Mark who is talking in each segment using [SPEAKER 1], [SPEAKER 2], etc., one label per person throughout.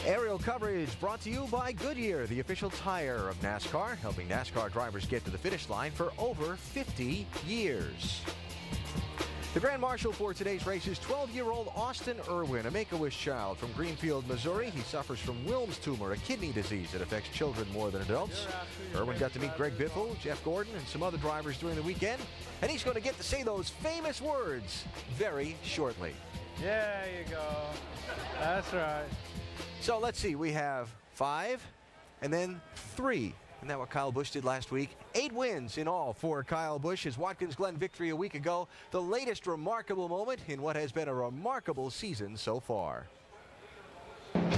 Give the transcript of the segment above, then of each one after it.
[SPEAKER 1] Aerial coverage brought to you by Goodyear, the official tire of NASCAR, helping NASCAR drivers get to the finish line for over 50 years. The Grand Marshal for today's race is 12-year-old Austin Irwin, a Make-A-Wish child from Greenfield, Missouri. He suffers from Wilms tumor, a kidney disease that affects children more than adults. Irwin got to meet Greg Biffle, Jeff Gordon, and some other drivers during the weekend, and he's going to get to say those famous words very shortly.
[SPEAKER 2] There you go. That's right.
[SPEAKER 1] So let's see, we have 5 and then 3. Isn't that what Kyle Busch did last week? 8 wins in all for Kyle Busch. His Watkins Glen victory a week ago, the latest remarkable moment in what has been a remarkable season so far.
[SPEAKER 3] Wild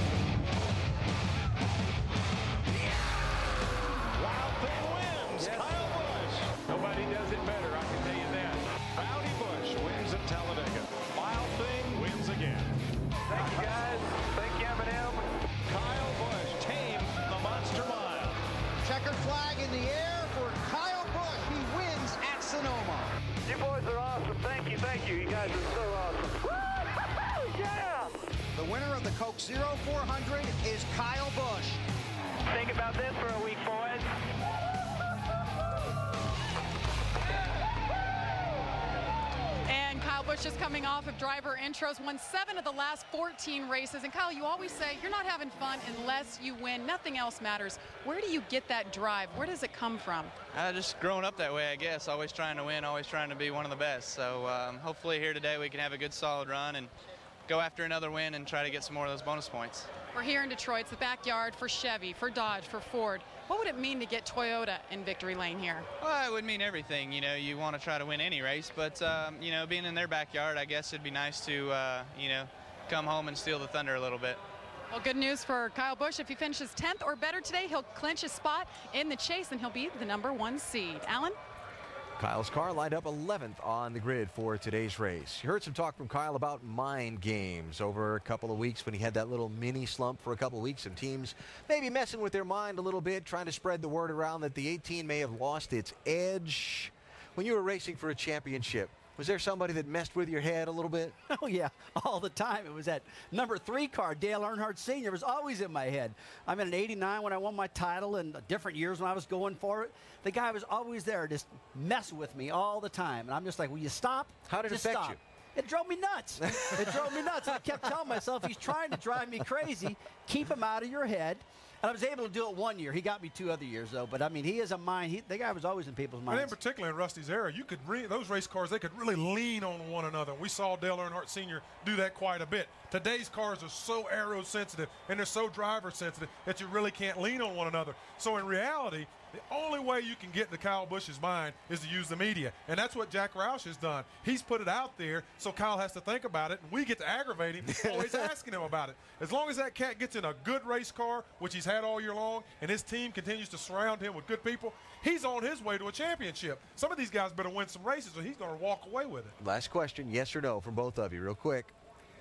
[SPEAKER 3] thing wins. Yeah. Kyle Busch. Nobody does it better, I can tell you that. Rowdy Busch wins at Talladega. Wild thing wins again.
[SPEAKER 4] Thank you, guys. Thank you, Eminem.
[SPEAKER 3] Kyle Busch tamed the Monster Mile.
[SPEAKER 5] Checkered flag in the air for Kyle Busch. He wins at Sonoma.
[SPEAKER 4] You boys are awesome. Thank you, thank you. You guys are so awesome. Woo! Yeah!
[SPEAKER 5] The winner of the Coke Zero 400 is Kyle Busch.
[SPEAKER 4] Think about this for a week, boys.
[SPEAKER 6] And Kyle Busch is coming off of driver intros, won 7 of the last 14 races. And Kyle, you always say you're not having fun unless you win. Nothing else matters. Where do you get that drive? Where does it come from?
[SPEAKER 7] Just growing up that way, I guess. Always trying to win, always trying to be one of the best. So hopefully here today we can have a good solid run and go after another win and try to get some more of those bonus points.
[SPEAKER 6] We're here in Detroit. It's the backyard for Chevy, for Dodge, for Ford. What would it mean to get Toyota in victory lane here?
[SPEAKER 7] Well, it would mean everything. You know, you want to try to win any race, but, you know, being in their backyard, I guess it'd be nice to, you know, come home and steal the thunder a little bit.
[SPEAKER 6] Well, good news for Kyle Busch. If he finishes 10th or better today, he'll clinch a spot in the chase, and he'll be the #1 seed. Alan?
[SPEAKER 1] Kyle's car lined up 11th on the grid for today's race. You heard some talk from Kyle about mind games over a couple of weeks when he had that little mini slump for a couple of weeks, and teams maybe messing with their mind a little bit, trying to spread the word around that the 18 may have lost its edge. When you were racing for a championship, was there somebody that messed with your head a little bit?
[SPEAKER 8] Oh, yeah, all the time. It was that #3 car, Dale Earnhardt Sr. was always in my head. I'm in an '89 when I won my title, and different years when I was going for it. The guy was always there, just messing with me all the time. And I'm just like, will you stop?
[SPEAKER 1] How did it
[SPEAKER 8] just
[SPEAKER 1] affect
[SPEAKER 8] stop.
[SPEAKER 1] you?
[SPEAKER 8] It drove me nuts. It drove me nuts. I kept telling myself, he's trying to drive me crazy. Keep him out of your head. And I was able to do it 1 year. He got me 2 other years, though. But, I mean, he is a mind. The guy was always in people's minds.
[SPEAKER 9] And in particular in Rusty's era, you could those race cars, they could really lean on one another. We saw Dale Earnhardt Sr. do that quite a bit. Today's cars are so aero-sensitive and they're so driver-sensitive that you really can't lean on one another. So, in reality, the only way you can get into Kyle Busch's mind is to use the media. And that's what Jack Roush has done. He's put it out there, so Kyle has to think about it, and we get to aggravate him always asking him about it. As long as that cat gets in a good race car, which he's had all year long, and his team continues to surround him with good people, he's on his way to a championship. Some of these guys better win some races, or he's going to walk away with it.
[SPEAKER 1] Last question, yes or no, from both of you, real quick.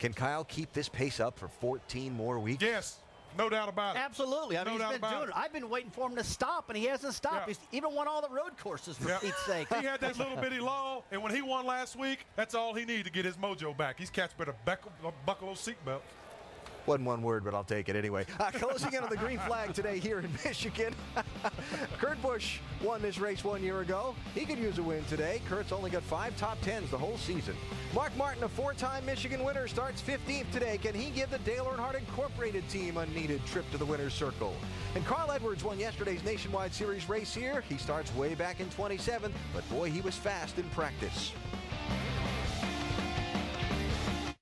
[SPEAKER 1] Can Kyle keep this pace up for 14 more weeks?
[SPEAKER 9] Yes. No doubt about it.
[SPEAKER 8] Absolutely. I mean,
[SPEAKER 9] No
[SPEAKER 8] he's been
[SPEAKER 9] doubt about
[SPEAKER 8] doing it. I've been waiting for him to stop, and he hasn't stopped.
[SPEAKER 9] Yeah.
[SPEAKER 8] He's even won all the road courses, for Pete's sake.
[SPEAKER 9] He had that little bitty lull, and when he won last week, that's all he needed to get his mojo back. He's catch better buckle those seatbelt.
[SPEAKER 1] Wasn't one word, but I'll take it anyway. Closing in on the green flag today here in Michigan. Kurt Busch won this race 1 year ago. He could use a win today. Kurt's only got 5 top 10s the whole season. Mark Martin, a 4-time Michigan winner, starts 15th today. Can he give the Dale Earnhardt Incorporated team a needed trip to the winner's circle? And Carl Edwards won yesterday's Nationwide Series race here. He starts way back in 27th, but boy, he was fast in practice.